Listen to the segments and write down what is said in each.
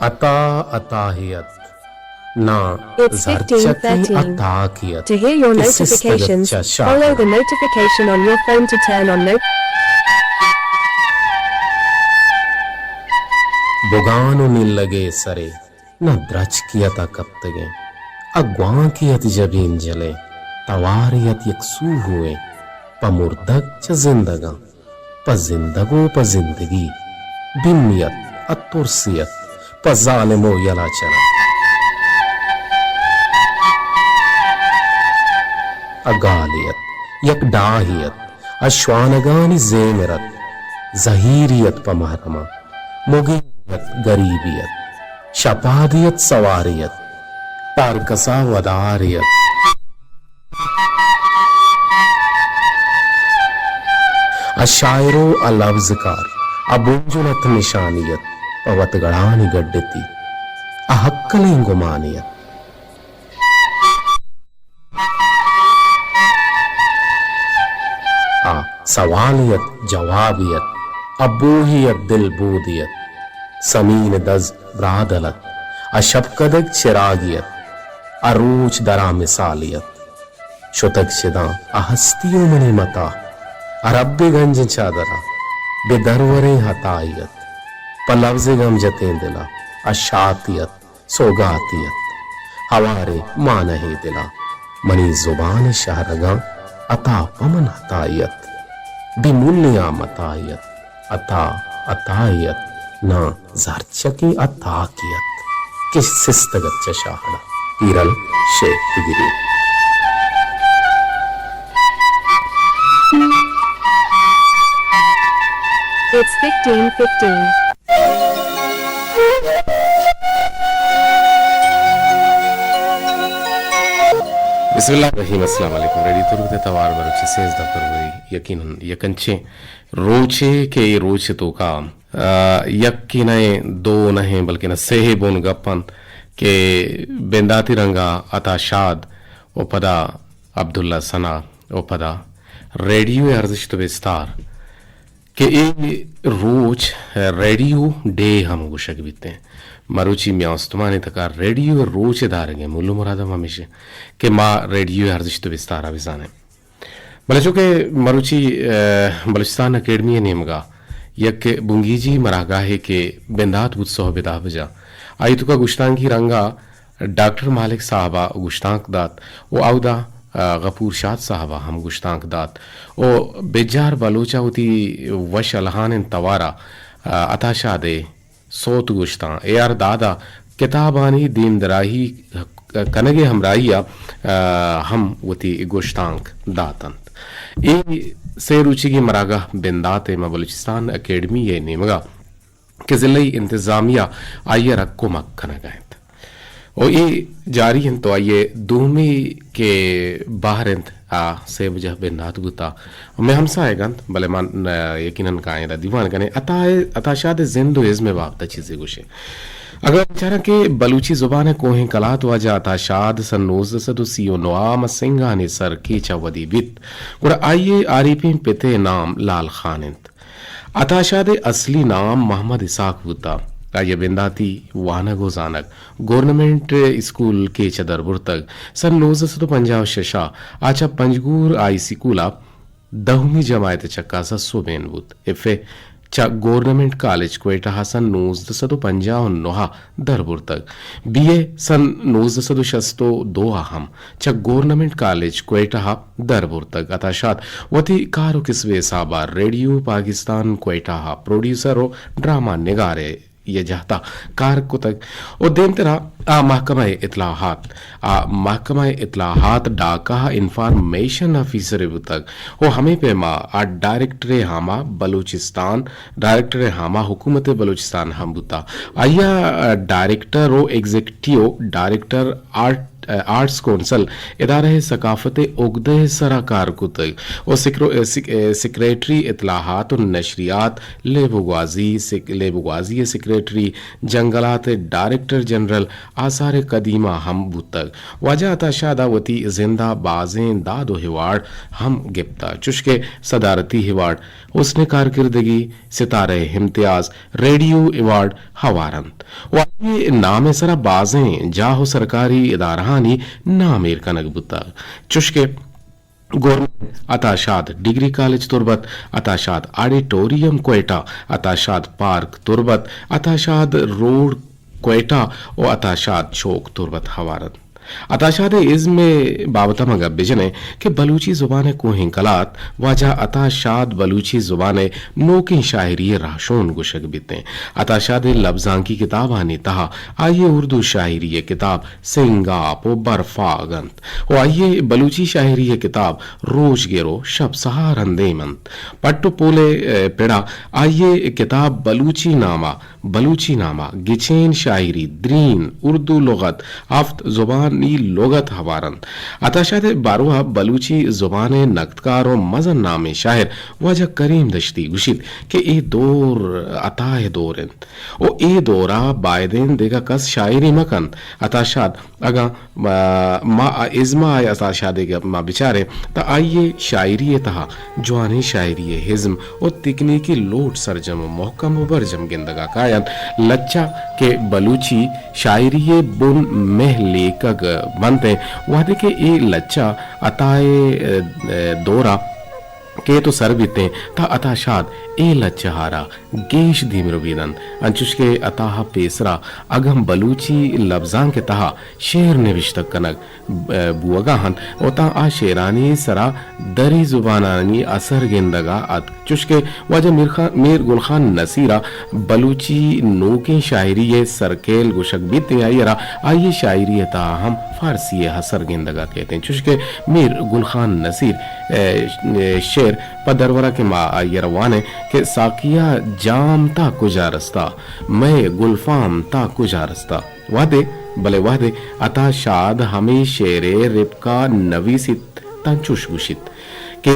عطا عطاہیت نہ It's زرچکی 15:13. عطاکیت To hear your کسی notifications, استگچہ follow Shahid the notification on your phone to turn on بگانو نل لگے سرے نہ درچ کیتا کپتگیں اگواں کیت جبین جلے تواریت یکسو ہوئے پا مردگ چا زندگاں پا زندگو پا زندگی بنیت اترسیت پا ظالمو یلا چلا اگالیت یک ڈاہیت اشوانگانی زیمرت زہیریت پا محرمہ مگیت غریبیت شپادیت سواریت تارکسا وداریت اشائرو اللفظکار ابنجنت نشانیت پوت گڑانی گڈتی احکلیں گمانیت سوالیت جوابیت ابوہیت دلبودیت سمین دز برادلت اشبکدگ چراغیت اروچ درا مثالیت شتگ شداں اہستیوں منی متا عرب گنج چادرہ بے دروریں حتائیت پلوز گم جتیں دلا اشاتیت سوگاتیت ہوارے مانہی دلا منی زبان شہرگاں عطا پمن حتائیت بملیاں متائیت عطا عطائیت نہ زرچکی عطاکیت کس سستگت چشاہدہ پیرل شیخ گری It's 15:15. بسم اللہ الرحیم السلام علیکم ریڈی ترک توار بروچے 16 فروری یقیناً یکنچے روچے کے روچے تو کام یقیناً دو نہیں بلکہ نہ سہے بون گپن کہ بنداتی رنگا عطا شاد او پدا عبداللہ ثنا او پدا ریڈیو ارزش تو بستار کہ اے روچ ریڈیو ڈے ہم گوشک بیتے ہیں مروچی میاستمانی تکا ریڈیو روچ دارنگے مولو مرادم ہمیشہ کہ ما ریڈیو ارزش تو بستارہ بزانے بلے چونکہ مروچی بلوچستان اکیڈمی نیمگا یک بنگی جی مراگاہے کے بندات بود صحب دا بجا آئی تو کا گشتان کی رنگا ڈاکٹر مالک صاحبہ گشتانک دات او او دا غفور شاد صاحبہ ہم گشتانک دات او بجار بلوچا ہوتی وش الہان توارا عطا شادے صوت گشتان اے آر دادا کتابانی دین دراہی کنگے ہمراہیا ہم وتی گشتانک داتند اے سے روچی کی مراگاہ بندات ما بلوچستان اکیڈمی یہ نیمگا کہ ضلعی انتظامیہ آئیے رکو مکھنا گئے اور یہ جاری ہیں تو آئیے دومی کے باہر انت سے وجہ بندات گتا میں ہم سائے گانت بلے من یقیناً کائیں دا دیوان کنے عطا شاد زندو ازم وابدہ چیزیں گوشے اگر چارہ کہ بلوچی زبان کوہیں کلات واجہ عطا شاد سن 1939 سنگانی سر کیچا ودی بیت اور آئیے آریپین پتے نام لال خانند عطا شاد اصلی نام محمد اسحاق ہوتا یہ بنداتی وانگو زانک گورنمنٹ اسکول کے چدر برتگ سن 1956 آچا پنجگور آئی سکولا دہمی جماعت چکا سسو بین بود افے چا گورنمنٹ کالج کوئٹہ سن 1959 در برتگ بی اے سن 1962 ہم چا گورنمنٹ کالج کوئٹہ در برتگ عطا شاد وتی کارو کسوے صحابہ ریڈیو پاکستان کوئٹہ پروڈیوسر و ڈرامہ نگارے یہ جاتا کار کو تک اور دین ترہ محکمہ اطلاعات ڈاکہ انفارمیشن آفیسر تک وہ ہمیں پیما ڈائریکٹر ہاما بلوچستان ڈائریکٹر ہاما حکومت بلوچستان ہم بتا آیا ڈائریکٹر و executive director art arts council ادارہ ثقافت عقدہ سرا کارکتگ و سیکریٹری اطلاعات و نشریات لیبوغازی سیکریٹری جنگلات ڈائریکٹر جنرل آثار قدیمہ ہم بوتگ واجہ عطا شادہ وتی زندہ بازیں داد و ہیوارڈ ہم گپتا چشکے صدارتی ایوارڈ حسن کارکردگی ستارہ امتیاز ریڈیو ایوارڈ ہوارند واجہ نام سرا بازیں جاہو سرکاری ادارہانی نامیر کنگ بوتا چشکے گورنمنٹ عطاشاد ڈگری کالج تربت عطاشاد آڈیٹوریم کوئٹہ عطاشاد پارک تربت عطاشاد روڈ کوئٹہ و عطاشاد چوک تربت ہوارند عطاشاد عزم میں بابتا مگا بجنے کہ بلوچی زبان کوہیں کلات واجہ عطاشاد بلوچی زبان نوکیں شاعری راشون گشک بیتے عطاشاد لفظان کی کتاب آنی تہا آئیے اردو شاعری کتاب سنگاپ و برفاگنت و آئیے بلوچی شاعری کتاب روش گیرو شب سہار اندے منت پٹو پولے پیڑا آئیے کتاب بلوچی نامہ گچین شاعری درین اردو لغت ہفت زبان نی لغت ہوارند عطاشاد باروہ بلوچی زبان نقدکار و مزن نام شاعر واجہ کریم دشتی گشید کہ اے دور عطا دورند او اے دورا بائدین دیگا کس شاعری مکند عطاشاد اگا ما ازما آیا عطاشاد ما بچارے تا آئیے شاعری تہا جوانی شاعری حزم و تکنیکی لوٹ سرجم و محکم و برجم گندگا کائن لچا کے بلوچی شاعری بن مہ لیکگ بنتے وعدے کے اے لچا عطائے دورا کے تو سر بیتے تا عطاشاد اے لچہارا گیش دیم رویدن انچوش کے عطاہ پیسرا اگم بلوچی لفظان کے تہا شعر نوشتک کنک بوگاہن و تا آ شیرانی سرا دری زبانانی اثر گندگا چوش کے واجہ میر گلخان نصیرہ بلوچی نوکیں شاعری سرکیل گشک بیتے آئیے شاعری تہا ہم فارسی حسر گندگا کہتے ہیں چوش کے میر گلخان نصیر شعر پدرورہ کے ما یروانے کہ ساکیہ جام تا کجا رستا میں گلفام تا کجا رستا وعدے بلے وعدے عطا شاد ہمیں شعر ربکا نویست تنچوش گوشت کہ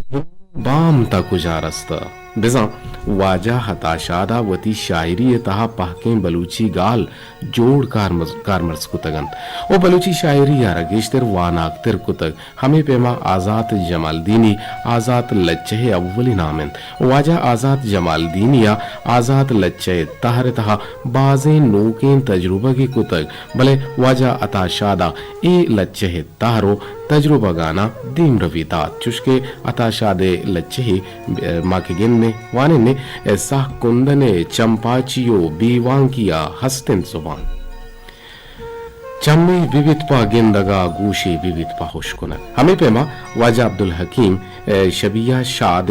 بام تا کجا رستا بزاں واجہ عطاشادہ وتی شاعری تہا پہکیں بلوچی گال جوڑ کارمرز کتگن او بلوچی شاعری یارا گیشتر واناک تر کتگ ہمیں پیما آزاد جمال دینی آزاد لچہ اولی نامن واجہ آزاد جمال دینیا آزاد لچہ تہر تہا بازیں نوکیں تجربہ کی کتگ بلے واجہ عطاشادہ اے لچہ تہرو تجربہ گانا دیم رویدات چشکے عطاشاد لچہ ماں کے گن نے وانے نے ایسا کندنے چمپاچیو بیوان کیا ہستن زبان چمی بیویت پا گندگا گوشی بیویت پا خوش کنک ہمیں پیما واجہ عبدالحکیم شبیہ شاد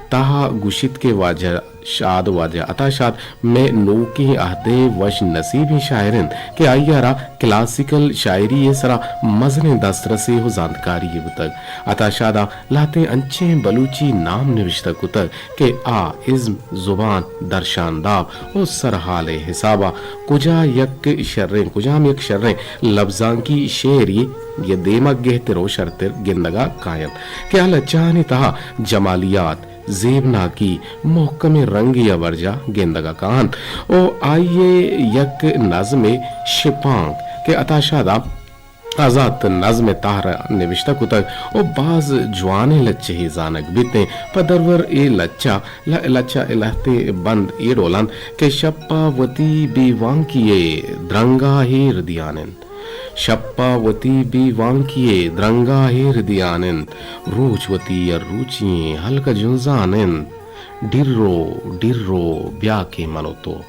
تاہا گوشت کے واجہ شاد واجہ عطاشاد میں نوکی عہدے وش نصیبی شاعرن کہ آئیارا کلاسیکل شاعری سرا مزن دسترسی ہو زاندکاری بتگ عطاشادہ لاتے انچیں بلوچی نام نوشتہ کتگ کہ آ ازم زبان درشانداب و سرحال حسابہ کجام یک شرریں لفظان کی شعری یہ دیمک گہتر و شرطر گندگا قائم کہ اللہ چاہنے تہا جمالیات زیبنا کی محکم رنگی ورجا گندگا کان او آئیے یک نظم شپانک کہ عطاشادہ آزاد نظم تہرہ نوشتہ کتگ او باز جوانے لچے ہی زانک بیتے پدرور اے لچا الہتے بند اے رولان کہ شپا وتی بیوان کیے درنگا ہی ردیانن شپا وتی بی وانکیے درنگا ہیر دیانند روچ وتی روچیں ہلکا جنزانند ڈرو بیا کے منو تو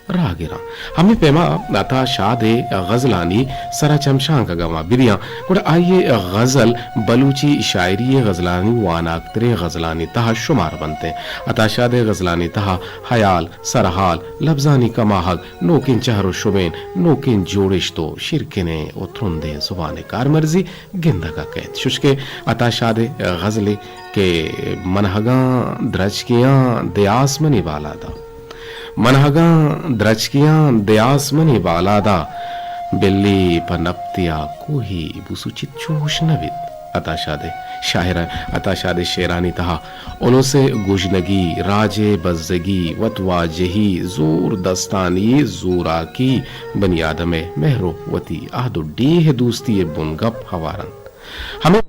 راہ گرا ہمیں پیما عطا شاد غزلانی سرا چمشان کا گواں بریاں گوڑا آئیے غزل بلوچی شاعری غزلانی واناکتر غزلانی تہا شمار بنتے عطا شاد غزلانی تہا حیال سرحال لفظانی کماحق نوکن چہر و شبین نوکن جوڑش تو شرکنے اترندے زبان کارمرزی گندگا قید ششکے عطا شاد غزلے کے منہگاں درجکیاں دیاس منی بالا دا منہگاں درچکیاں دیاس منی بالا دا بلی پنپتیا کوہی بوسو چچوش نوید عطا شاد شیرانی تہا انہوں سے گوشنگی راج بزگی وتوا جہی زور دستانی زورا کی بنی آدم مہرو وتی عہد ڈیہ دوستی بن گپ ہوارن ہمیں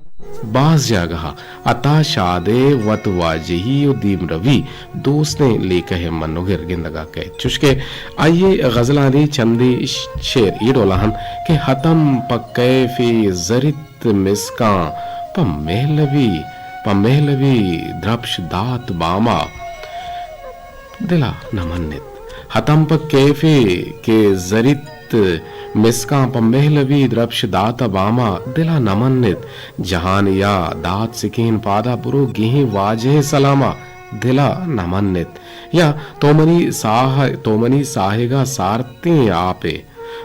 بعض جگہ عطا شاد وتوا جہی و دیم روی دوست نے لے کہ منوگر گندگا کہ چشکے آئیے غزلانی چندی شیر ایڈولہن کہ حتم پکے فی زرت مسکاں پمیلوی درپش دات باما دلا نمنت حتم پکے کے زرت مسکاں پمیلوی درپش دات باما دلا نمنت جہان یا دات سکین پادا برو گہیں واجہ سلاما دلا نمنت یا تومنی ساہگا سارتیں آپے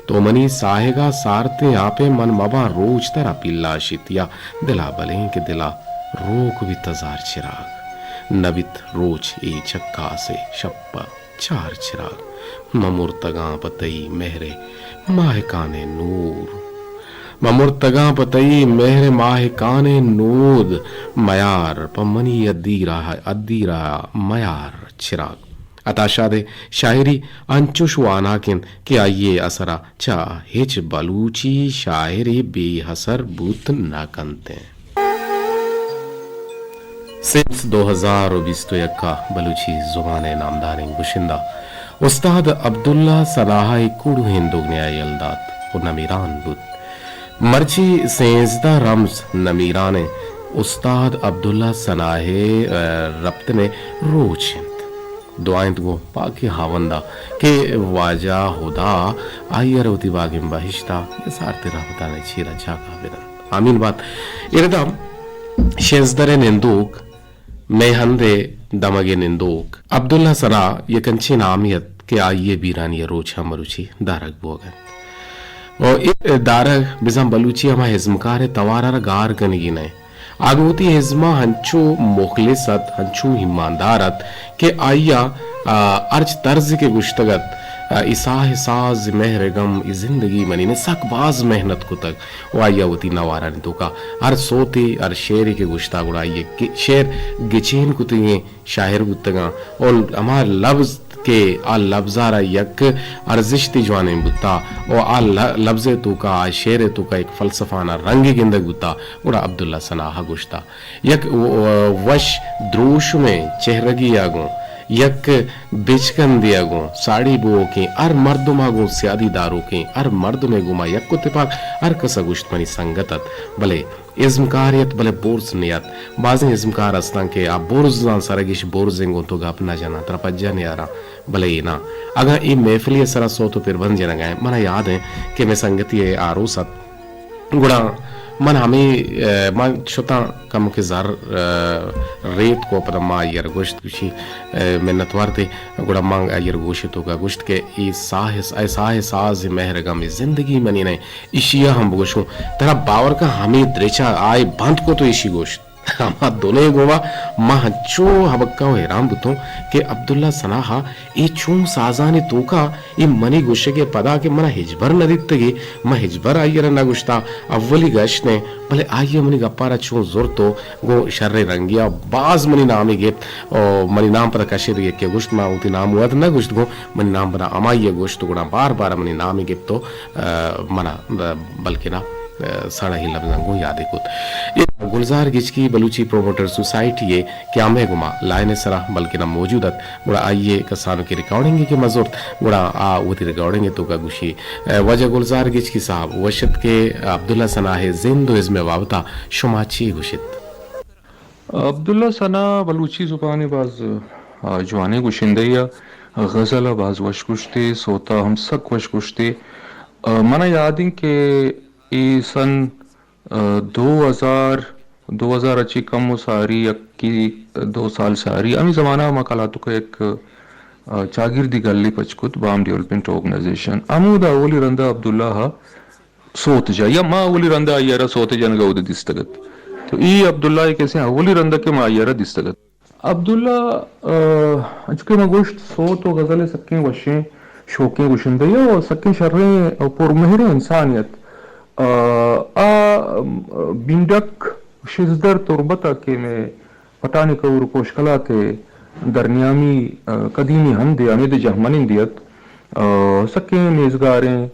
تومنی ساہگا سارتیں آپے من مبا روچ ترا پلا شتیا دلا بلیں کہ دلا روک بھی تزار چراغ نبت روچ ای چکا سے شپا چار چراغ ممرتگاں پتئی مہرے ماہ کانے نور ممرتگاں پتئی مہر ماہ کانے نود میار پمنی ادی رہا میار چراغ عطا شاد شاعری انچوش واناکن کہ آئیے اسرا چاہچ بلوچی شاعری بے حسر بوت نہ کنتے سنس 2021 کا بلوچی زبان نامداریں گشندہ استاد عبداللہ صلاح کوڑو ہندوگنی آئی الداد و نمیران بود مرچی سینزدہ رمز نمیران استاد عبداللہ صلاح ربط نے روچ دعائیں گو پاکی ہاوندہ کہ واجہ خدا آئی روتی باغیم بہشتا یہ سارتے رابطہ نے چیرہ جاگا بیدن آمین بات ایردہ شیزدر نندوک میہندے دمگ نندوک عبداللہ سنا یکنچی نامیت کہ آئیے بیرانی روچہ مروچی دارک بوگن اور دارک بزم بلوچی ہما حزمکار توارا گار گنگی نئے آگوتی حزمہ ہنچو مخلصت ہنچو ایماندارت کہ آئیا ارچ طرز کے گشتگت اساہ ساز مہرگم زندگی منی نے سک باز محنت کو تک وہ آئیا ہوتی نوارا نے تو کا ہر سوتے ہر شعر کے گشتہ گڑا آئیے شعر گچین کو تگیں شاعر گتگاں اور ہمارا لفظ کہ آ لفظارا یک ارزشتی جوانے بتا اور آ لفظ تو کا آ شعر تو کا ایک فلسفانہ رنگ گندگ بتا اور عبداللہ صلاح گشتا یک وش دروش میں چہرگی آگوں یک بچکن دیا گوں ساڑی بو کے ار مردم آگوں سیادی داروں کے ار مرد میں گما یک کو تپاک ار کسا گشت منی سنگتت بلے ازمکاریت بلے بورز نیت بازیں ازمکار استان کے آپ بورزان سرگیش بورزنگوں تو گا اپنا جانا ترپجا نیارا بلے نا اگر ای محفلی سرا سو تو پھر بن جنگائیں منا یاد ہے کہ میں سنگتی آرو ست گڑا من ہمیں من شتا کم کے زار ریت کو اپنا ما آئیر گوشت کشی منتوار تے گڑا مانگ آئیر گوشتوں کا گوشت کے ای ساہ ساز مہرگم زندگی منی نہیں اشیاء ہم بگوشوں ترہ باور کا ہمیں دریچہ آئے بند کو تو اشی گوشت ہما دونے گوا ماں ہنچو حبکا و حیران بتوں کہ عبداللہ صلاحہ ای چون سازانی توکا ای منی گوشے کے پدا کہ منا ہجبر ندیت گی ما ہجبر آئی رہا گوشتا اولی گشت نے بلے آئیے منی گپارا چون زور تو گو شر رنگیا باز منی نامی گے منی نام پتا کشید گے کہ گوشت ما ہوتی نام ہوا نہ گوشت گو منی نام پتا امائیے گوشت گوڑا بار بار منی نامی گے تو منا بلکہ نا ساڑا ہی لفظنگو یادے کت یہ گلزار گچکی بلوچی پروموٹر سوسائٹی ہے کیا میں گما لائن سرا بلکہ نہ موجودت گوڑا آئیے کسانوں کی ریکارڈنگ کی مزورت گوڑا ہوتی ریکارڈنگ تو کا گوشی وجہ گلزار گچکی صاحب وشت کے عبداللہ صلاح زندو از میں وابطہ شما چی گوشت عبداللہ صلاح بلوچی زبانی باز جوانے گوشندیا غزل باز وش گوشتے سوتا ہم سک وش گوشتے منا یادیں کہ ای سن 2000 اچھی کم و ساری یکی 2 سال ساری امی زمانہ مقالاتو کا ایک چاگردی گلی پچکت بام ڈیولپمنٹ آرگنائزیشن امودا اولی رندہ عبداللہ سوت جا یا ما اولی رندہ آئیارہ سوت جانگا او دستگت تو ای عبداللہ کیسے اولی رندہ کے ما آئیارہ دستگت عبداللہ چکے ما گوشت سوت و غزل سکیں وشیں شوقیں گشندیا و سکیں شریں پر مہر انسانیت بیندک شزدر تربتا کے میں پٹانی کور کوشکلا تھے درنیامی قدیمی ہندے امید جہمنندیت سکیں نیزگاریں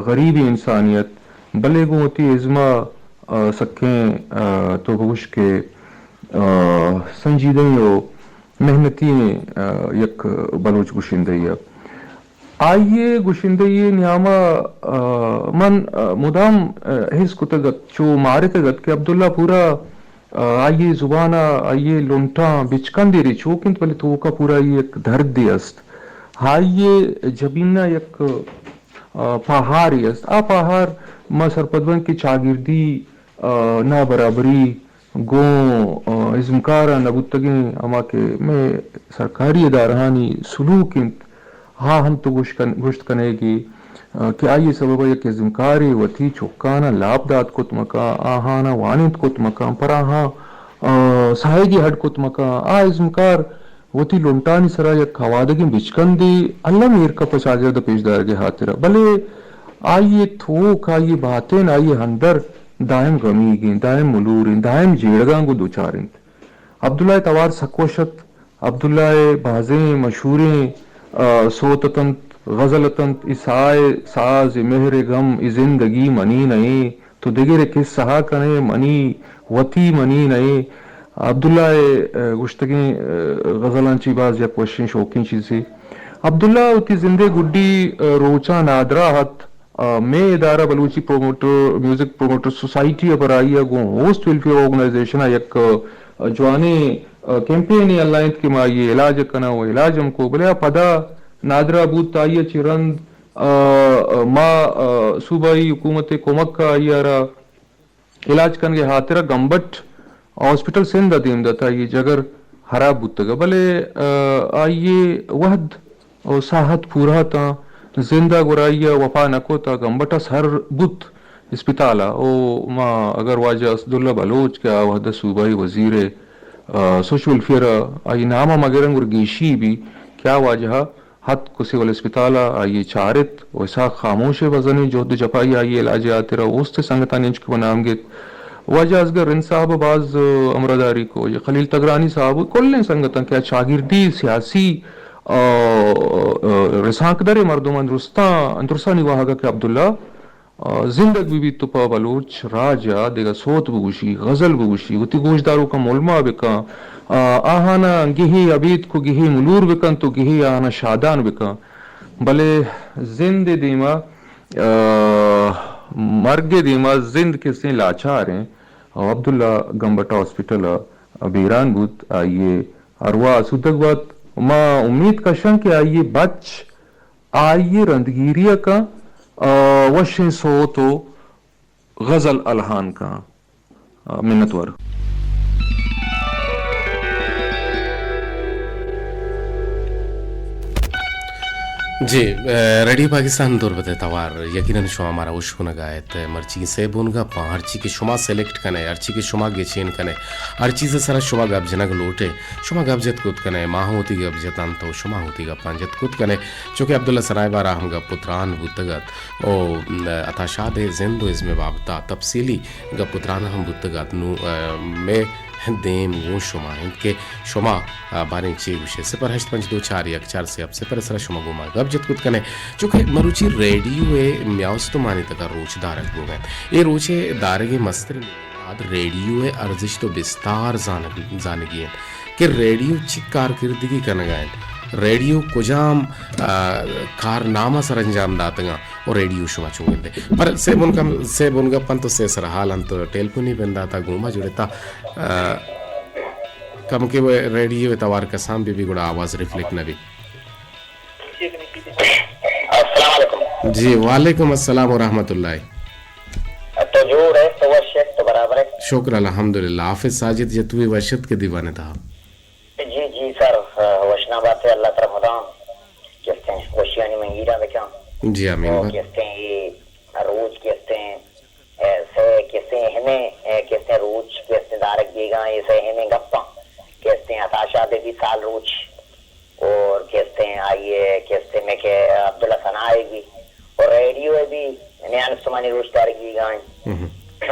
غریب انسانیت بلے گوتی ازما سکیں تو بوش کے سنجیدیں و محنتی یک بلوچ گشندیا آئیے گشندئی نیاما من مدام حس کتگت چو مارتگت کہ عبداللہ پورا آئیے زبانہ آئیے لنٹاں بچکن دے رہی چوکنت ولی تو کا پورا یہ ایک درد دی است آئیے جبینہ یک پہاری است آ پہار ما سرپدون کی چاگردی نا برابری گوں ازمکارا نبوتگیں اما کہ میں سرکاری ادارہانی سلوک انت ہاں ہم تو گشت کنے گی کہ آئیے سبب یک ازمکاری وتی چوکانا لابداد کت مکا آہانا وانت کت مکا پر آہاں سائیگی ہڈ کت مکا آ ازمکار وتی لنٹانی سرا یک خوادگی بچکن دی اللہ میر کا پچاگرد پیشدار کے ہاتھ رہا بلے آئیے تھوک آئیے باتیں آئیے ہندر دائم غمیگیں دائم ملوریں دائم جیڑگاں کو دوچاریں عبداللہ توار سکوشت عبداللہ بازیں مشہوریں سوتتنت غزلتنت اسائے ساز مہر غم ای زندگی منی نئے تو دیگر کس سہا کنے منی وتی منی نئے عبداللہ گشتگیں غزلانچی باز یا کوششیں شوقین چیزیں عبداللہ اتی زندے گڈی روچا نادرہ ہت میں ادارہ Balochi promoter music promoter society پر آئی گو ہوسٹ ویلفیئر آرگنائزیشن یک جوانے کیمپین الائنت کے ما یہ علاج کنا وہ علاج ہم کو بلے پدا نادرہ بود تائیہ چرند ما صوبائی حکومت کومک کا آئیارا علاج کن کے ہاترہ گمبٹ ہاسپٹل سندھ دیم دتا یہ جگر خراب بودتگا بلے آئیے وحد اور ساحت پورا تا زندہ گرائیہ وفا نکو تا گمبٹا سر بت اسپتالا او ما اگر واجہ اسداللہ بلوچ کیا وحدہ صوبائی وزیر سوشل ویلفیئر آئی نامہ مگرنگ ورگیشی بھی کیا واجہ حد کسی والا اسپتالا آئیے چارت ویسا خاموش وزنی جہد جپائی آئیے علاج آتے رہا اوستے سنگتانی انچ کو بنام گیت واجہ ازگر رن صاحب باز امرداری کو یہ خلیل تگرانی صاحب کل سنگتان کیا چاگردی سیاسی رسانک در مردم اندرستانی واہگا کہ عبداللہ زندگ بھی تپا بلوچ راجا دیگا صوت بگوشی غزل بگوشی وتی گوشداروں کا مولما بکا آہانا گہی عبید کو گہی ملور بکن تو گہی آہانا شادان بکا بلے زند دیما مرگ دیما زند کسیں لاچار ہیں عبداللہ گمبٹا ہاسپٹل بیران بود آئیے اروا سودک بات ما امید کا شن کہ آئیے بچ آئیے رندگیریہ کا وشن صوتو غزل الہان کا منتور جی ریڈیو پاکستان دور بتے توار یقیناً شما ہمارا وش ہونا گایت مرچی سے بونگا پا ہر چی کے شما سیلیکٹ کنے ہر چی کے شما گیچین کنے ہر چیز سرا شما گاب جنگ لوٹے شما گاب جت کت کنے ماہ ہوتی گاب جتان تو شما ہوتی گاب پانجت کت کنے چونکہ عبداللہ سرائے بارا ہم گا پتران بودتگت او اتا شاد زندو اس میں بابتا تفصیلی گا پتران ہم بودتگت نو میں دیم وہ شما ہند کے شما باریں چی گوشے 08524 سے اب 0 سرا شما گوما گب جت کت کنے چونکہ مروچی ریڈیو ہے میاوستو مانی تکا روچ دارک گو گئے یہ روچے دارگی مستر بعد ریڈیو ہے ارزش تو بستار زانگی ہیں کہ ریڈیو چی کارکردگی کنگائیں ریڈیو کجام کارنامہ سر انجام داتگا اور ریڈیو شما چونگیں دے پر سے بنگا پن تو سے سر حال ہم تو ٹیلفونی بنداتا گوما جوڑتا کم کے وہ ریڈیو اتوار کسام بھی گوڑا آواز ریفلیکٹ نہ بھی السلام علیکم جی وعلیکم السلام ورحمۃ اللہ تو جوڑ ہے تو وشت تو برابر ہے شکر الحمدللہ حافظ ساجد جتوی وشت کے دیوانے تھا جی جی سر وشنا بات ہے اللہ تعالی خدا کہتے ہیں وشیانی منگیرہ بکا جی آمین کہتے ہیں یہ روز کہتے ہیں سے کہتے ہیں ہمیں کہتے ہیں روز کہتے ہیں دارک گیگا یہ سے ہمیں گپا کہتے ہیں اتاشا دے بھی سال روز اور کہتے ہیں آئیے کہتے ہیں میں کہ عبداللہ mani roshtar gi gain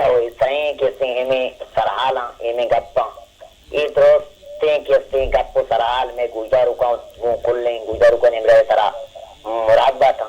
o sai ke se heme sarhala heme gappa e droste ke se gappo sarhal me gujaru ka kullen gujaru ka nemre sara murad bata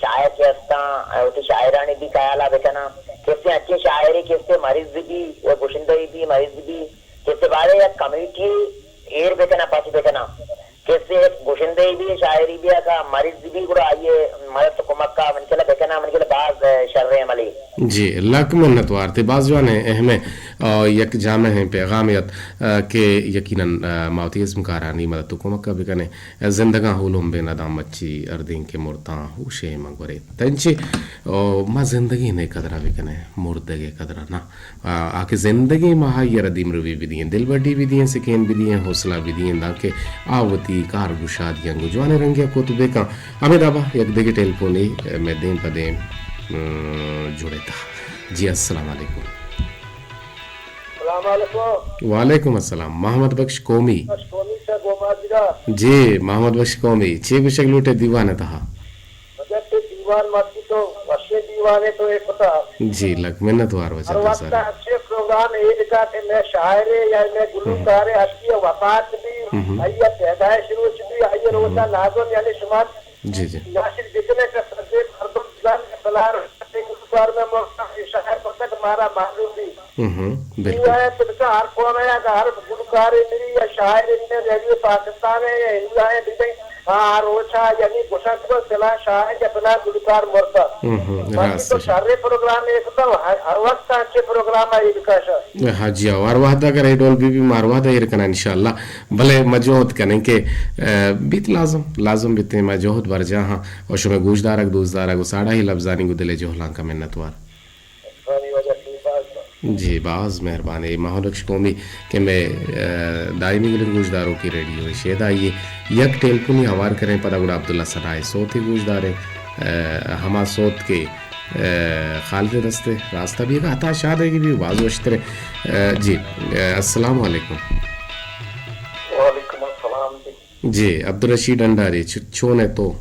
شاعر کے ہستا شاعرانی بھی کہالا بکنا کیسے اچھی شاعری کیسے مریض بھی وہ گوشندگی بھی مریض بھی کیسے بارے یا کمیٹی ایر بکنا پاس بکنا کیسے گوشندگی بھی شاعری بھی کا مریض بھی گڑا آئیے مدد تو کمک کا من کلا بکنا من کلا بعض شر عملی جی لاکھ منت وارتے بعض جوان ہیں اہم یک جامع ہیں پیغامیت کہ یقیناً ماوتی اسم کارانی مدد تو کمک کا بکنے زندگاں ہولوں بے ندام مچی اردین کے مرداں ہوشے مگورے تنچے ما زندگی نے قدرہ بکنے مردگے قدرہ نا آکے زندگی ماہا یہ ردیم روی بھی دیں دل بڑی بھی دیں سکین بھی دیں حوصلہ بھی دیں تاکہ آوتی کار گشادیاں گو جوانے رنگیا کوتبے کا امید آبا یک دیگے ٹیلفونی میں دیں پدیں جڑے تھا جی السلام علیکم السلام علیکم وعلیکم السلام محمد بخش قومی قومی سے گوماجرا جی محمد بخش قومی چھ گشک لوٹے دیوانے تھا مجھے دیوان ماتی تو وشے دیوانے تو ایک پتا جی لگ منت وار ہر وجہ وقت سر اچھے پروگرام یہ لکھا کہ میں شاعرے یا میں گلوکارے اچھی وفات بھی آئیے پیدائش روچ بھی آئیے روزہ لازم یعنی شمار جی جی ناشر جتنے کا سردے مردم جان کے بلار گلوکار میں موقع شاعر پر تک ہمارا معلوم بھی بالکل یہ ہے تو بچہ ہر قوم ہے کہ ہر گلوکارے میری یا شاعر میں ریڈیو پاکستان ہے یا ہندو ہے بھی ہاں روچا یعنی گشت کو سلا شاعر یا بنا گلوکار مرتا باقی تو سارے پروگرام ایک تو ہر وقت اچھے پروگرام ہے یہ بکاشا ہاں جی اور وحدہ کا ریڈول بھی ماروحدہ یہ رکھنا انشاءاللہ بھلے مجہود کریں کہ بیت لازم بیتے مجہود بر جہاں اور شمع گوش دارک دوست دارک ساڑھا ہی لفظانی کو دلے جوہلان کا منتوار جی باز مہربانی مہولکش قومی کہ میں دائمی گلن گوشداروں کی ریڈیو شید آئیے یک ٹیلفونی ہوار کریں پدا گڑا عبداللہ سنائے صوت ہی گوشدارے ہما صوت کے خالد دستے راستہ بھی ایک عطا شاہ دے گی بھی بعض وشترے جی السلام علیکم وعلیکم السلام جی عبدالرشید انڈاری چھونے تو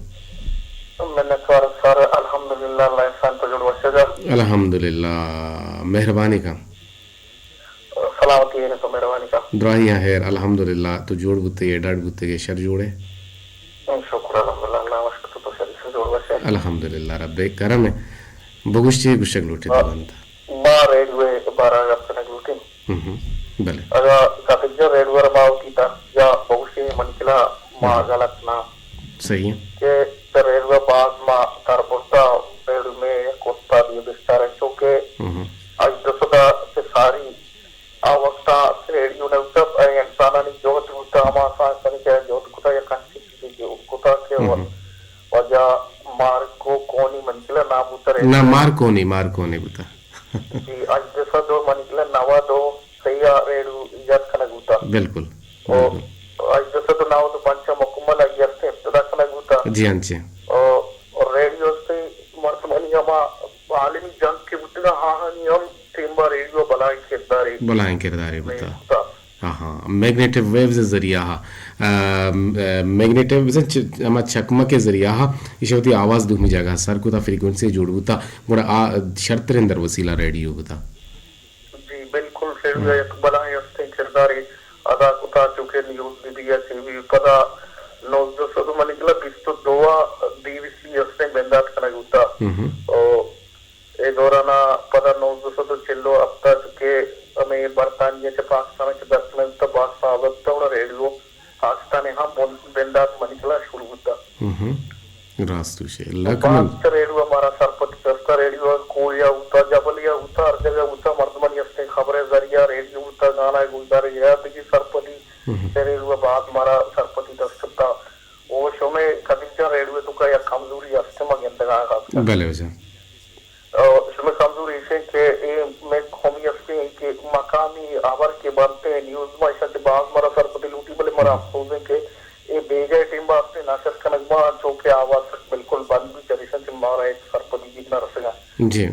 میں نے سارے الحمدللہ اللہ انسان تو جڑ وشے جا الحمدللہ مہربانی کا سلامتی ہے تو مہربانی کا دعائیاں خیر الحمدللہ تو جوڑ بوتے یہ ڈاڑ بوتے کے شر جوڑے شکر الحمدللہ اللہ وشکر تو شریف سے جوڑ وشے الحمدللہ رب کرم ہے بگوشتی گشک لوٹے دوانتا ما ریڈوے بارا اپنے گلوٹی بلے اگر کاتجا ریڈوے رباو کیتا یا بگوشتی منکلا ما غلط نا صحیح ہے کہ ریڈوے باز ما تربوتا ریڈو میں کوتا بھی بستار ہے چونکہ آج دسودا سے ساری آوکتا ریڈیو نے اتب انسانانی جوت ہوتا ہما سانسانی کہ جوت کتا یا کانچی چیزی جو کتا کے وجہ مار کو کونی منکلا نابوتا ریڈو نا مار کونی بتا جی آج دسا دو منکلا نوا دو سیاہ ریڈو ایجاد کنگ ہوتا بالکل آج دسا دو ناو دو پانچا مکمل ایجاد سے ابتدا کنگ ہوتا جی ہاں جی اور ریڈیو سے مرتمانی ہما عالمی جنگ کے بتنا ہاہانی ہم تیمبا ریڈیو بلائیں کرداری بتا ہاں میگنیٹو ویوز ذریعہ میگنیٹو ویوز ہما چکمہ کے ذریعہ یہ ہوتی آواز دو میں جاگا سر کو تا فریکونسی جوڑ ہوتا گوڑا شرط رندر وسیلہ ریڈیو ہوتا جی بالکل ریڈیو ایک بلائیں استے کرداری ادا کتا چکے نیوز بھی دیا سی بھی پدا نوز دو سدو منکلا بیستو دوا دیویسی استے بندات کنگ ہوتا اے دورانا پدا نوز دو سدو چلو ابتا چکے ہمیں برطانیہ کے پاکستان کے دست میں تا باس صاحبتا ہونا ریڈیو پاکستانی ہم بندات منکلا شروع ہوتا راستو شے لکمن باس ریڈیو ہمارا سرپت کرتا ریڈیو کویا ہوتا جبلیا ہوتا ہر جگہ ہوتا مردمانی استے خبریں ذریعہ ریڈیو ہوتا گانا گلدار یہ دیکھی سرپتی ریڈیو بعد ہمارا سرپتی دستتا وہ شو میں کدیجہ ریڈیو تو کا یا کمزوری استے مگندگاہ کا بلے ہو جا شو میں کمزوری اسے کہ میں قومی استے کہ مقامی آور کے بنتے ہیں نیوز میں ایسا کہ بعض مرا سرپتی لوٹی بلے مرا افسوس ہے کہ یہ بیجائے ٹیم با اپنے ناشر کنگما جو کہ آواز بالکل بند بھی چلیشن سے مارا ایک سرپتی جیتنا رسگا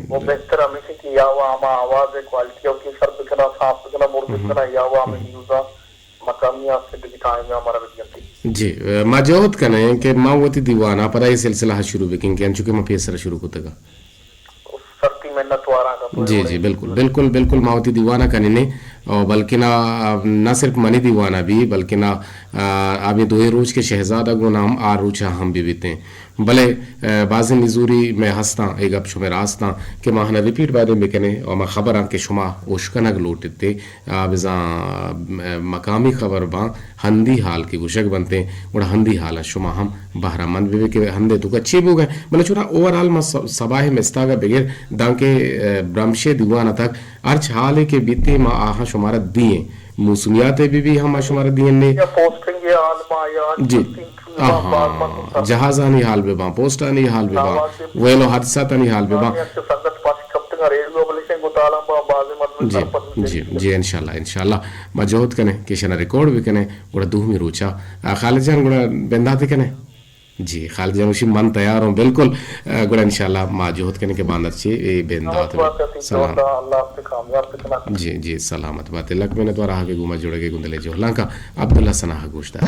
وہ بہتر ہمیں سے کہ یا وہ ہما آواز ہے کوالٹی کی سر بکنا صاف بکنا مرد بکنا یا وہ ہمیں نیوزا مقامی آپ سے بکی ٹائم میں ہمارا بکیتی جی ماجہود کنے کہ ماں ہوتی دیوانا پدا یہ سلسلہ شروع بکیں کہ انچو کہ ماں پیسر شروع ہوتا گا سرتی محنت وارا کا جی جی بالکل بالکل بالکل ماں ہوتی دیوانا کنے نے اور بلکہ نہ صرف منی دیوانا بھی بلکہ نہ آب دو روز کے شہزادہ گو نام آر روچا ہم بھی بیتے ہیں بلے بعض نزوری میں ہنستا ایک گپ شمہ راستہ کہ ماں ہنا ریپیٹ بادے بکنے اور میں خبر آن کہ شما اوشکنگ لوٹتے بزاں مقامی خبر باں ہندی حال کی گوشک بنتے ہیں بڑا ہندی حال ہے شما ہم بہرہ مند بھی کہ ہندے تو اچھی بھی ہو گئے بلے چھوٹا اوور آل میں سباہ مستاگا بغیر دان کے برمشے دیوانا تک ارچ حال ہے کہ بیتے ماں آہاں شمارہ دیئے موسمیات بھی ہم شمارہ دیئے نے جی جہازانی حال بے باں پوسٹانی حال بے باں ویلو حادثاتانی حال بے باں جی جی جی انشاءاللہ مجہود کنے کشنا ریکارڈ بھی کنے گوڑا دوہمی روچا خالد جان گوڑا بنداتے کنے جی خالد جان اسی من تیار ہوں بالکل گوڑا انشاءاللہ مجہود کنے کے باندر چی بنداتے سلام جی جی سلامت بات لک میں نے تو راہ کے گوما جوڑے کے گندلے جو لانکا عبداللہ سناہ گوشتا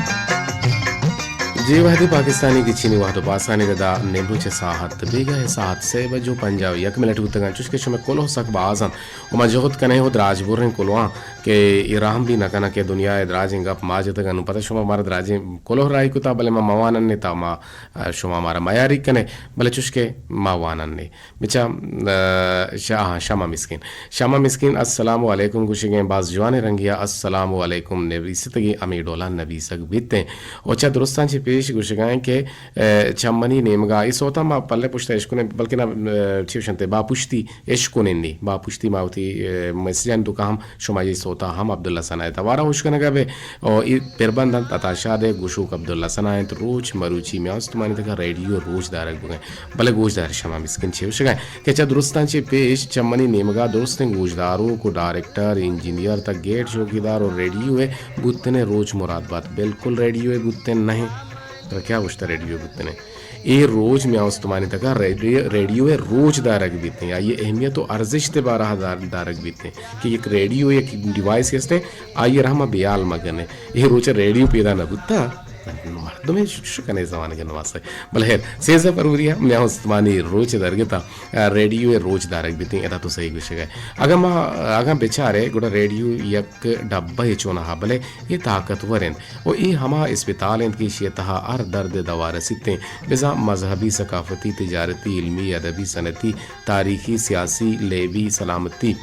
جی وحدی پاکستانی کی چینی وحدو پاسانی دا نیمرو چے ساحت بیگا ہے ساحت سے بجو پنجاو یک ملٹ ہوتگان چوشکے شمیں کلو سک بازن وما جہد کنے ہو دراج بورن کلوان کہ ایرام بھی نکنا کہ دنیا دراجیں گپ ماجتگان پتہ شما مارا دراجیں کلو رائی کتا بلے ما موانن نے تا ما شما مارا میاری کنے بلے چوشکے موانن نے بچا شامہ مسکین السلام علیکم گوشگیں باز جوان رنگیا السلام علیکم نبی ستگی امی ڈولا نبی سک بیتے اوچا درستان چی پیش گوشگائیں کہ چمنی نیمگا اس ہوتا ما پلے پشتا عشقونے بلکہ نا چیوشنتے با پشتی عشقونے نی با پشتی ما ہوتی مسجن تو کام شما یہ سوتا ہم عبداللہ سنائے توارا ہوشکنگا بے اور پیربندن تتاشا دے گوشوک عبداللہ سنائے تو روچ مروچی میں آستمانی تکا ریڈیو روچ دارک بگئے بلے گوش دار شما مسکن چی ہوشگائیں کہ چا درستان چی پیش چمنی نیمگا درستن گوش دارو کو ڈائریکٹر انجینئر تک گیٹ چوکی دار اور ریڈیو ہے گتنے روچ مراد بات بالکل ریڈیو ہے گتن نہیں تو کیا گوشتا ریڈیو گتنے یہ روز میں آستمانی تکا ریڈیو ہے روچ دارک بیتے ہیں یہ اہمیت و ارزش تے بارہ دارک بیتے ہیں کہ ایک ریڈیو ایک ڈیوائس کستے آئیے رحمہ بیال مگنے یہ روچ ریڈیو پیدا نہ بتا مردمیں شکنے زمانے کے نواز ہے بلہر سیزہ پروریہ میں آستمانی روچ درگتا ریڈیو ہے روچ دارک بیتے ہیں ایتا تو صحیح گوشے گئے اگر بیچارے گوڑا ریڈیو یک ڈبا ہی چونہا بلے یہ طاقتور ہیں اور یہ ہما اسپتال ہیں کی شیطہا ار درد دوار سکتے ہیں بزا مذہبی ثقافتی تجارتی علمی ادبی صنعتی تاریخی سیاسی لیبی سلامتی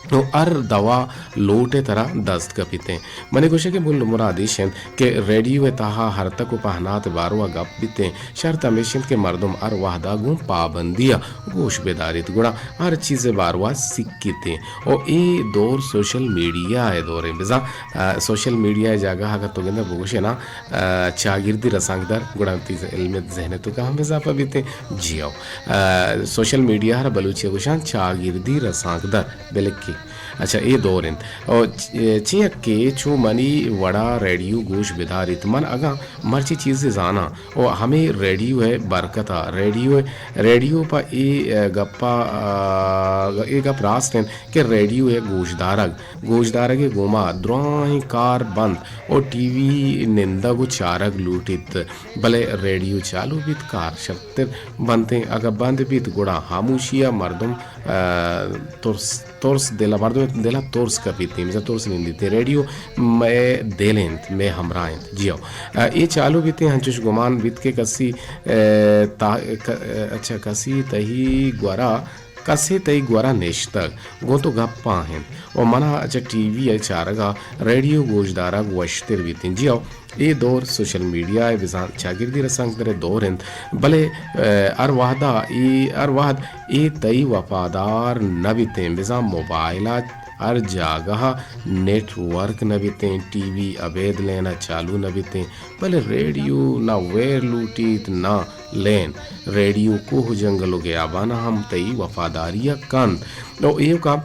تو ار دوا لوٹے طرح دست کا پیتے ہیں منی گوشے کے مل مرادیش ہیں کہ ریڈیو تاہا ہر تک و پہنات باروا گپ بیتے ہیں شرط ہمیشن کے مردم ار وحدہ گوں پابندیا گوش بیداریت گوڑا ہر چیز باروا سکیتے ہیں اور ای دور سوشل میڈیا ہے دور ہیں بزا سوشل میڈیا جاگہ اگر تو گندہ بگوشے نا چاگردی رسانگ در گوڑا تیز علم ذہن تو کہاں اضافہ بیتے ہیں جی آؤ سوشل میڈیا ہر بلوچی گوشان چاگردی رسانگ در بلکی اچھا یہ دور ہیں اور چیک کے چو منی وڑا ریڈیو گوش بیداریت من اگا مرچی چیزیں زانا اور ہمیں ریڈیو ہے برکتا ریڈیو پا ای گپ راست ہیں کہ ریڈیو ہے گوش دارگ گوما درائیں کار بند اور ٹی وی نندہ گو چارگ لوٹیت بلے ریڈیو چالو بیت کار شرطر بنتے اگر بند بیت گوڑا خاموشیا مردم تورس دلا مردم دلا تورس کا پیتی ہیں تورس نہیں دیتے ریڈیو میں دیلیں میں ہمراہیں جی آؤ یہ چالو بیتے ہیں ہنچوش گمان بیت کے کسی اچھا کسی تہی گورا کسے تئی گورا نیشتگ گو تو گپا ہیں اور منا اچھا ٹی وی ہے چارگا ریڈیو گوشدارا گوشتر بیتیں جی آؤ یہ دور سوشل میڈیا ہے بزان چاگردی رسانگ در دور ہیں بلے ارواحد ای تئی وفادار نبیتیں بزان موبائلات ہر جاگہ نیٹ ورک نبیتیں ٹی وی عبید لینا چالو نبیتیں بلے ریڈیو نہ ویر لوٹیت نہ لین ریڈیو کوہ جنگلو گیا بانا ہم تئی وفاداریہ کند نو ایو کا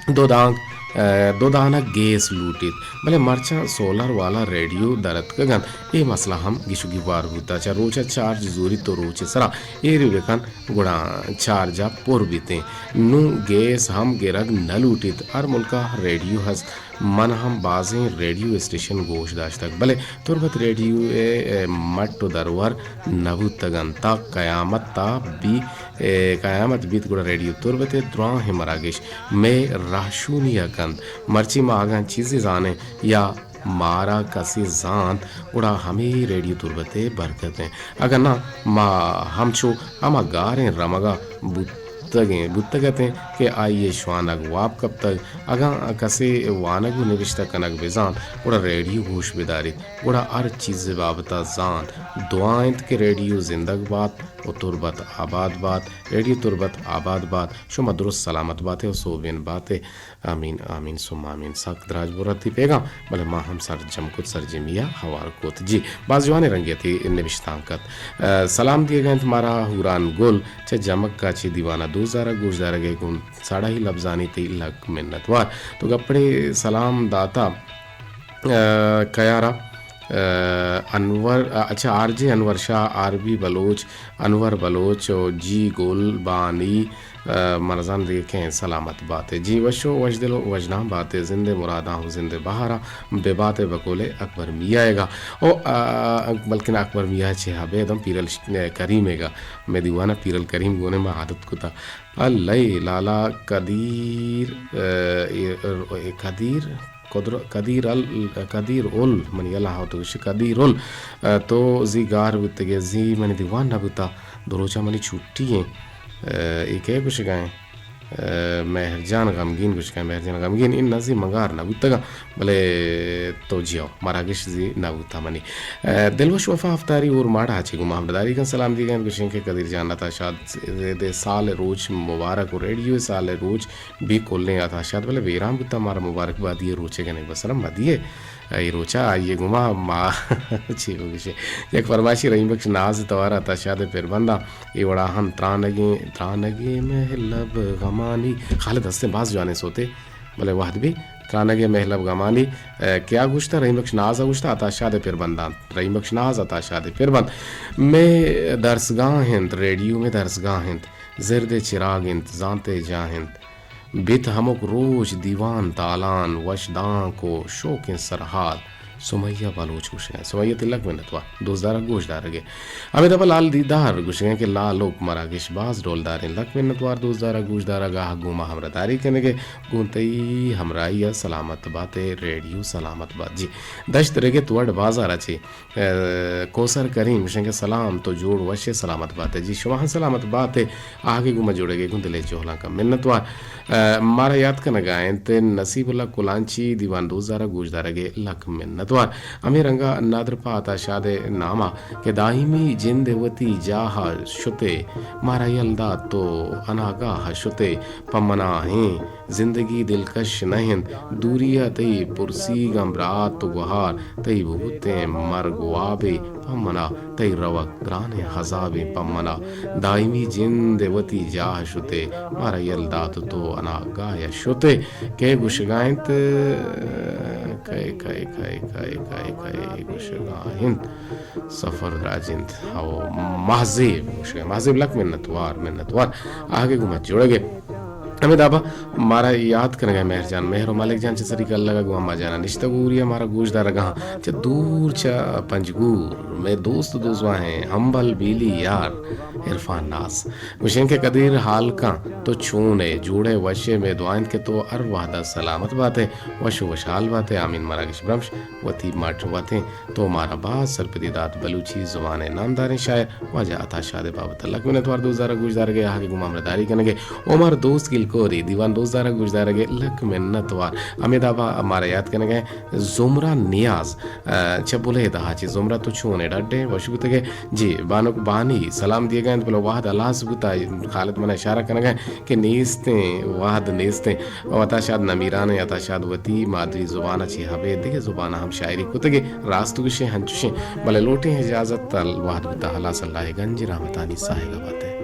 دو دانا گیس لوٹیت بلے مرچا سولر والا ریڈیو درد کگن یہ مسئلہ ہم گیشو گی بار ہوتا چا روچا چارج زوری تو روچے سرا یہ ریو لکن گوڑا چارجا پور بیتے نو گیس ہم گرگ نہ لوٹیت ہر ملکہ ریڈیو ہز من ہم بازیں ریڈیو اسٹیشن گوش داشتک بلے تربت ریڈیو مٹ درور نبوت تگن تا قیامت تا بی قیامت بیت گڑا ریڈیو تربت دراں ہے مراگش میں راشونی کند مرچی ما آگان چیزیں زانے یا مارا کسی زان اڑا ہمیں ریڈیو تربتے برکتیں اگر نہ ما ہم چھو ہما گاریں رمگا بتگتیں کہ آئیے شوانگ واب کب تک اگا کسی وانگو نوشتہ کنگ بزان اڑا ریڈیو گوش بداری اڑا ہر چیز بابتا زان دعائیں کہ ریڈیو زندگ بات و تربت آباد بات ریڈیو تربت آباد بات شما درست سلامت باتیں و صوبین باتیں آمین آمین سم آمین ساک دراج برتی پیگا بلے ما ہم سر جم کت سر جمیا ہوار کوت جی باز جوانے رنگیتی نوشتان کت سلام دیے گئے تمہارا حوران گل چھ جمک کا چھ دیوانہ دوزارہ گوش دارہ گئے گن ساڑا ہی لفظانی تی لگ منتوار تو گپڑے سلام داتا کیارا انور اچھا آر جے انور شاہ عربی بلوچ انور بلوچ جی گول بانی مرزان دیکھیں سلامت باتیں جی وشو وجدلو وجنا باتیں زندے مرادہ ہوں زندے بہارا بے باتیں بکولے اکبر میاں گا او بلکہ اکبر میاں چھے بیدم پیرل کریم گا میں دیوانا پیرل کریم گونے میں عادت کو تھا اللہ لالا قدیر اول منی اللہ تو قدیر اول تو زی گار بتگے زی منی دیوان نہ بتا دروچا منی چھٹی ہیں ایک ہے کچھ گائیں مہرجان غمگین کچھ گائیں مہرجان غمگین ان نزی مگار نہ بتگا بلے تو جیو مراگش زی نہ بتا منی دلوش وفا افطاری اور ماڑا چی گو محمد داری کا سلام دی گئے کچھ کہ قدیر جان تا شاد دے سال روچ مبارک و ریڈیو سال روچ بھی کھولنے آتا شاد بلے ویرام بتا ہمارا مبارک باد یہ روچے گنے بسرم بدیے ای روچا آئیے گما ما چی ہو گشے یک فرمائشی رحیم بخش ناز توارا تا شاد پھر بندہ ای وڑا ہم ترانگے محلب غمانی خالد ہستے باز جانے سوتے بلے واحد بھی ترانگے محلب غمانی کیا گوشتا رحیم بخش ناز گوشتا عطا شاد پھر بندہ رحیم بخش ناز عطا شاد پھر بند میں درسگاہ ہند ریڈیو میں درسگاہ ہند زرد چراغ ہند زانتے جا ہند بیت ہمک روج دیوان تالان وشدان کو شوق سرحال سمیہ بالوچ گوش گئے سمیہ تلک میں نتوا دوزدارہ گوش دار گئے ہمیں دبا لال دیدار گوش گئے کہ لالوک مراگش باز ڈول داریں لک میں نتوار دوزدارہ گوش دارہ گاہ گوما ہمرداری کہنے گے گونتی ہمرائی سلامت باتیں ریڈیو سلامت بات جی دشت رگے توڑ بازار اچھی کوسر کریم گوش گئے سلام تو جوڑ وشے سلامت باتیں جی شواہ سلامت باتیں آگے گوما جوڑے گے گوندلے چوہلاں کا منتوار مارا یاد کا نگائیں تے نصیب اللہ کلانچی دیوان دوزدارہ گوش دارہ گے لک منت دوار امی رنگا نادر پاتا شاد نامہ کہ دائمی جند وتی جاہا شتے مارا یلدا تو اناگاہ شتے پمنا ہیں زندگی دلکش نہیں دوریا تی پرسی گمرات تو گوہار تی بھوتے مرگوابے پمنا تی روک گرانے حضاب پمنا دائمی جند وتی جاہ شتے مارا یلدا تو اناگاہ شتے کہ گوشگائیں کئی گوشگاہیں سفر راجند او محضیب محضیب لک منتوار آگے گو مت جوڑے گے ہمیں دابا مارا یاد کرنے گئے مہر جان مہر و مالک جان چا سریک اللہ کا گو ہما جانا نشتا گوری ہمارا گوش دارا گاں چا دور چا پنجگور میں دوست دوزواں ہیں ہمبل بیلی یار عرفان ناز گوشیں کے قدیر حال کا تو چونے جوڑے وشے میں دعائیں کے تو ارواحدہ سلامت باتیں وشو وشال باتیں آمین مراگش برمش وطیب مارٹ باتیں تو مارا باز سرپدیدات بلوچی زبان نامداریں شاعر واجہ عطا شاد بابت اللہ کو نتوار دوزدارہ گوش دارا گے آگے گو مامرداری کنگے عمر دوست گل کوری دیوان دوزدارہ گوش دارا گے لک منتوار امید آبا ہمارا یاد کرنے گئے زمرہ نیاز چبولے دہا چی زمرہ تو چھونے ڈاڈے وشو گتے گئے جی بانک بانی سلام دیے گئے بلو واحد اللہ سبتا خالد من اشارہ کرنے گئے کہ نیستیں واحد نیستیں وطا شاد نمیران یتا شاد وطی مادری زبانہ چی حبے دیکھے زبانہ ہم شاعری کتے گئے راستو گشے ہنچوشیں بلے لوٹیں اجازت واحد بتا اللہ صلی اللہ گنج رحمتانی ساہے گا باتیں